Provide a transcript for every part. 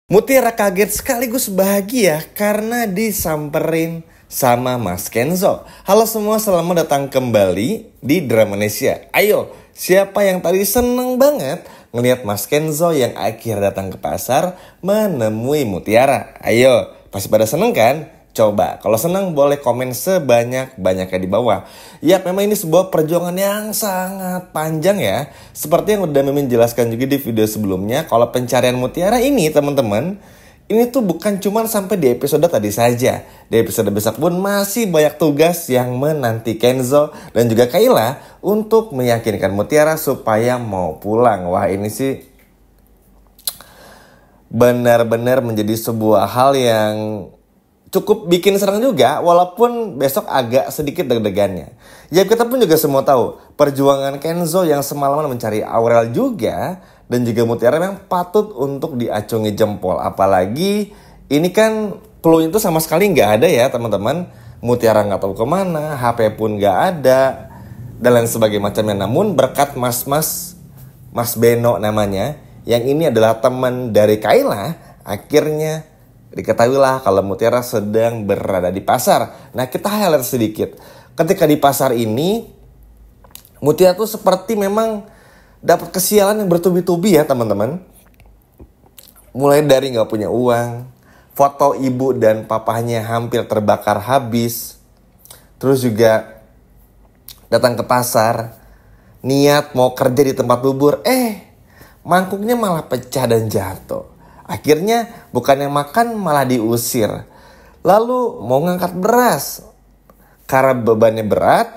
Mutiara kaget sekaligus bahagia karena disamperin sama Mas Kenzo. Halo semua, selamat datang kembali di Dramanesia. Ayo, siapa yang tadi seneng banget ngelihat Mas Kenzo yang akhirnya datang ke pasar menemui Mutiara? Ayo, pasti pada seneng kan? Coba, kalau senang boleh komen sebanyak-banyaknya di bawah. Ya, memang ini sebuah perjuangan yang sangat panjang ya. Seperti yang udah Mimin jelaskan juga di video sebelumnya, kalau pencarian mutiara ini teman-teman, ini tuh bukan cuma sampai di episode tadi saja. Di episode besok pun masih banyak tugas yang menanti Kenzo dan juga Kayla untuk meyakinkan Mutiara supaya mau pulang. Wah, ini sih benar-benar menjadi sebuah hal yang cukup bikin serang juga, walaupun besok agak sedikit deg-degannya. Ya, kita pun juga semua tahu perjuangan Kenzo yang semalaman mencari Aurel juga, dan juga Mutiara memang patut untuk diacungi jempol. Apalagi ini kan clue itu sama sekali nggak ada ya teman-teman. Mutiara nggak tahu kemana, HP pun nggak ada, dan lain sebagainya macamnya. Namun berkat Mas Beno namanya, yang ini adalah teman dari Kayla, akhirnya diketahuilah kalau Mutiara sedang berada di pasar. Nah, kita highlight sedikit. Ketika di pasar ini, Mutiara tuh seperti memang dapat kesialan yang bertubi-tubi ya teman-teman. Mulai dari gak punya uang, foto ibu dan papahnya hampir terbakar habis. Terus juga datang ke pasar, niat mau kerja di tempat bubur, mangkuknya malah pecah dan jatuh. Akhirnya bukannya makan malah diusir. Lalu mau ngangkat beras, karena bebannya berat,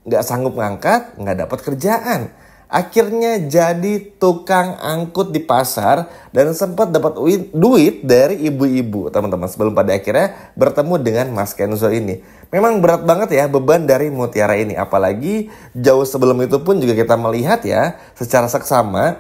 gak sanggup ngangkat, gak dapat kerjaan. Akhirnya jadi tukang angkut di pasar dan sempat dapat duit dari ibu-ibu teman-teman. Sebelum pada akhirnya bertemu dengan Mas Kenzo ini. Memang berat banget ya beban dari Mutiara ini. Apalagi jauh sebelum itu pun juga kita melihat ya secara seksama,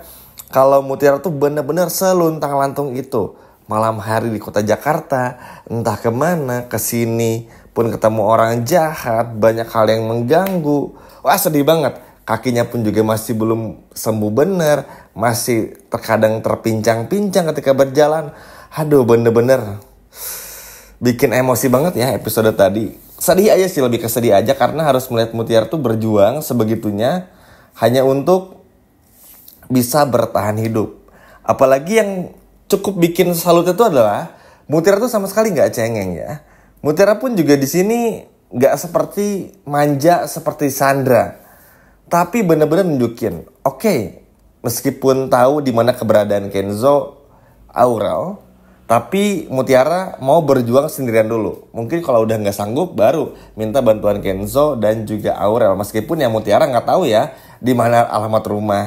kalau Mutiara tuh benar-benar seluntang-lantung itu. Malam hari di kota Jakarta, entah kemana, kesini pun ketemu orang jahat, banyak hal yang mengganggu. Wah, sedih banget. Kakinya pun juga masih belum sembuh benar, masih terkadang terpincang-pincang ketika berjalan. Aduh, bener-bener bikin emosi banget ya episode tadi. Sedih aja sih, lebih kesedih aja karena harus melihat Mutiara tuh berjuang sebegitunya hanya untuk bisa bertahan hidup. Apalagi yang cukup bikin salut itu adalah Mutiara tuh sama sekali nggak cengeng ya. Mutiara pun juga di sini nggak seperti manja seperti Sandra, tapi benar-benar nunjukin, oke, meskipun tahu di mana keberadaan Kenzo, Aurel, tapi Mutiara mau berjuang sendirian dulu. Mungkin kalau udah nggak sanggup baru minta bantuan Kenzo dan juga Aurel. Meskipun ya Mutiara nggak tahu ya di mana alamat rumah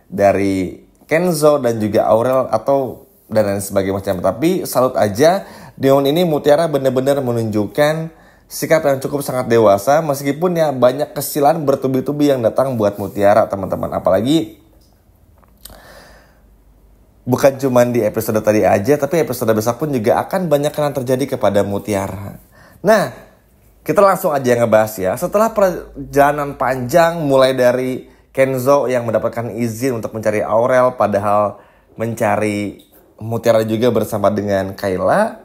dari Kenzo dan juga Aurel atau dan lain sebagainya macam. Tapi salut aja, di momen ini Mutiara benar-benar menunjukkan sikap yang cukup sangat dewasa. Meskipun ya banyak kesilapan bertubi-tubi yang datang buat Mutiara teman-teman. Apalagi bukan cuma di episode tadi aja, tapi episode besok pun juga akan banyak yang terjadi kepada Mutiara. Nah, kita langsung aja ngebahas ya. Setelah perjalanan panjang mulai dari Kenzo yang mendapatkan izin untuk mencari Aurel, padahal mencari Mutiara juga bersama dengan Kayla.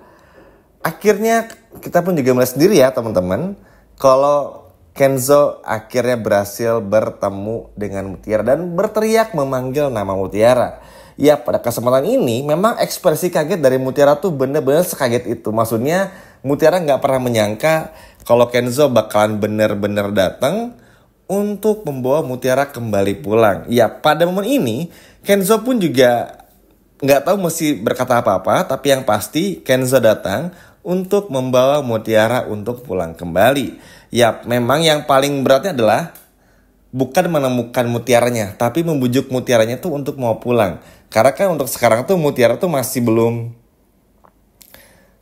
Akhirnya kita pun juga melihat sendiri ya teman-teman, kalau Kenzo akhirnya berhasil bertemu dengan Mutiara dan berteriak memanggil nama Mutiara. Ya, pada kesempatan ini memang ekspresi kaget dari Mutiara tuh bener-bener sekaget itu. Maksudnya Mutiara gak pernah menyangka kalau Kenzo bakalan bener-bener datang untuk membawa Mutiara kembali pulang. Ya, pada momen ini Kenzo pun juga nggak tahu mesti berkata apa-apa, tapi yang pasti Kenzo datang untuk membawa Mutiara untuk pulang kembali. Ya, memang yang paling beratnya adalah bukan menemukan Mutiaranya, tapi membujuk Mutiaranya tuh untuk mau pulang. Karena kan untuk sekarang tuh Mutiara tuh masih belum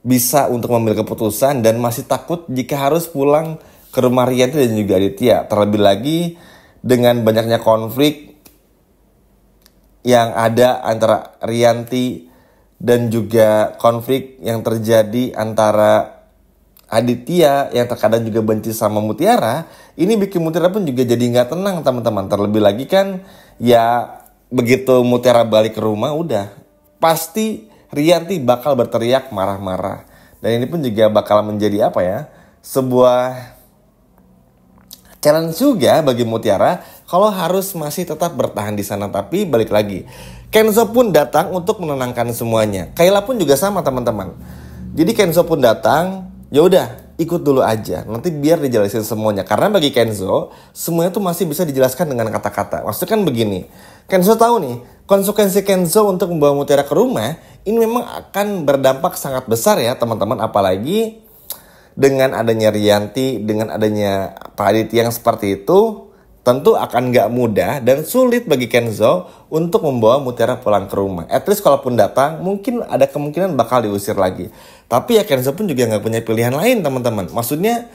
bisa untuk mengambil keputusan dan masih takut jika harus pulang ke rumah Rianti dan juga Aditya. Terlebih lagi dengan banyaknya konflik yang ada antara Rianti dan juga konflik yang terjadi antara Aditya yang terkadang juga benci sama Mutiara. Ini bikin Mutiara pun juga jadi gak tenang teman-teman. Terlebih lagi kan ya begitu Mutiara balik ke rumah udah pasti Rianti bakal berteriak marah-marah. Dan ini pun juga bakal menjadi sebuah challenge juga bagi Mutiara kalau harus masih tetap bertahan di sana. Tapi balik lagi, Kenzo pun datang untuk menenangkan semuanya. Kayla pun juga sama teman-teman. Jadi Kenzo pun datang, ya udah ikut dulu aja, nanti biar dijelasin semuanya. Karena bagi Kenzo, semuanya tuh masih bisa dijelaskan dengan kata-kata. Maksudnya kan begini, Kenzo tahu nih, konsekuensi Kenzo untuk membawa Mutiara ke rumah, ini memang akan berdampak sangat besar ya teman-teman. Apalagi dengan adanya Rianti, dengan adanya Pak Aditya yang seperti itu, tentu akan gak mudah dan sulit bagi Kenzo untuk membawa Mutiara pulang ke rumah. At least kalaupun datang, mungkin ada kemungkinan bakal diusir lagi. Tapi ya Kenzo pun juga gak punya pilihan lain teman-teman. Maksudnya,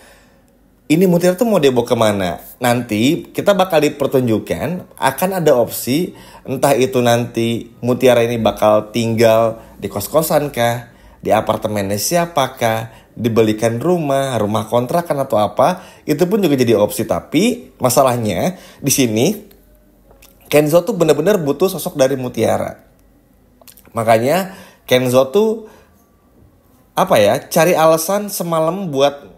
ini Mutiara tuh mau dibawa kemana? Nanti kita bakal dipertunjukkan, akan ada opsi, entah itu nanti Mutiara ini bakal tinggal di kos-kosan kah, di apartemennya siapakah, dibelikan rumah kontrakan atau apa, itu pun juga jadi opsi. Tapi masalahnya di sini Kenzo tuh benar-benar butuh sosok dari Mutiara. Makanya Kenzo tuh cari alasan semalam buat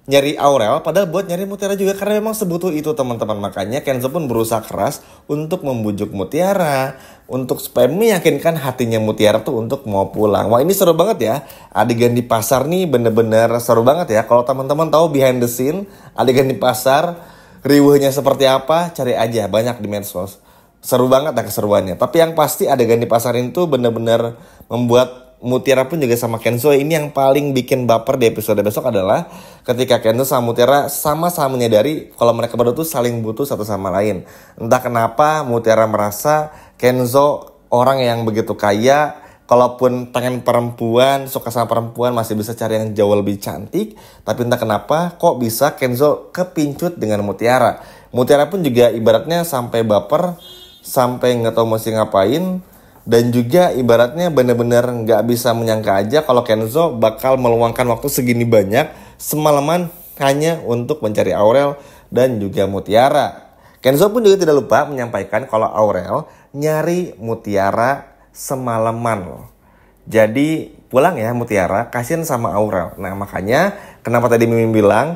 nyari Aurel, padahal buat nyari Mutiara juga, karena memang sebutuh itu teman-teman. Makanya Kenzo pun berusaha keras untuk membujuk Mutiara, untuk supaya meyakinkan hatinya Mutiara tuh untuk mau pulang. Wah, ini seru banget ya, adegan di pasar nih bener-bener seru banget ya. Kalau teman-teman tahu behind the scene adegan di pasar, riuhnya seperti apa, cari aja, banyak di medsos. Seru banget keseruannya. Tapi yang pasti adegan di pasar itu bener-bener membuat Mutiara pun juga sama Kenzo. Ini yang paling bikin baper di episode besok adalah ketika Kenzo sama Mutiara sama-sama menyadari kalau mereka berdua tuh saling butuh satu sama lain. Entah kenapa Mutiara merasa Kenzo orang yang begitu kaya, kalaupun pengen perempuan, suka sama perempuan, masih bisa cari yang jauh lebih cantik. Tapi entah kenapa kok bisa Kenzo kepincut dengan Mutiara. Mutiara pun juga ibaratnya sampai baper, sampai gak tahu mesti ngapain. Dan juga ibaratnya benar-benar gak bisa menyangka aja kalau Kenzo bakal meluangkan waktu segini banyak semalaman hanya untuk mencari Aurel dan juga Mutiara. Kenzo pun juga tidak lupa menyampaikan kalau Aurel nyari Mutiara semalaman loh. Jadi pulang ya Mutiara, kasihan sama Aurel. Nah makanya kenapa tadi Mimin bilang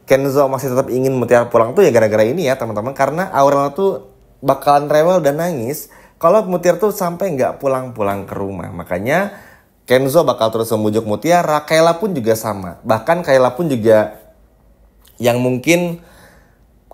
Kenzo masih tetap ingin Mutiara pulang tuh ya gara-gara ini ya teman-teman. Karena Aurel tuh bakalan rewel dan nangis kalau Mutiara tuh sampai nggak pulang-pulang ke rumah. Makanya Kenzo bakal terus membujuk Mutiara. Kayla pun juga sama. Bahkan Kayla pun juga yang mungkin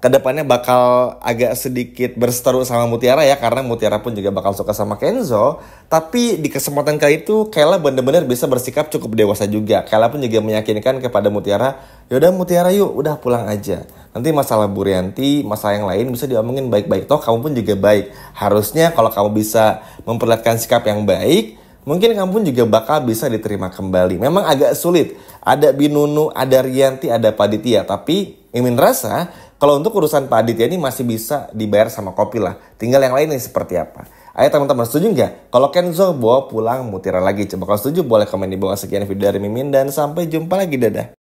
kedepannya bakal agak sedikit berseteru sama Mutiara ya. Karena Mutiara pun juga bakal suka sama Kenzo. Tapi di kesempatan kali itu Kayla benar-benar bisa bersikap cukup dewasa juga. Kayla pun juga meyakinkan kepada Mutiara, yaudah Mutiara yuk, udah pulang aja. Nanti masalah Bu Rianti, masalah yang lain bisa diomongin baik-baik. Toh kamu pun juga baik. Harusnya kalau kamu bisa memperlihatkan sikap yang baik, mungkin kamu pun juga bakal bisa diterima kembali. Memang agak sulit. Ada Binunu, ada Rianti, ada Pak Aditya. Tapi Mimin rasa kalau untuk urusan Pak Aditya ini masih bisa dibayar sama kopi lah. Tinggal yang lain nih seperti apa. Ayo teman-teman, setuju nggak? Kalau Kenzo bawa pulang Mutiara lagi. Coba kalau setuju boleh komen di bawah. Sekian video dari Mimin dan sampai jumpa lagi. Dadah.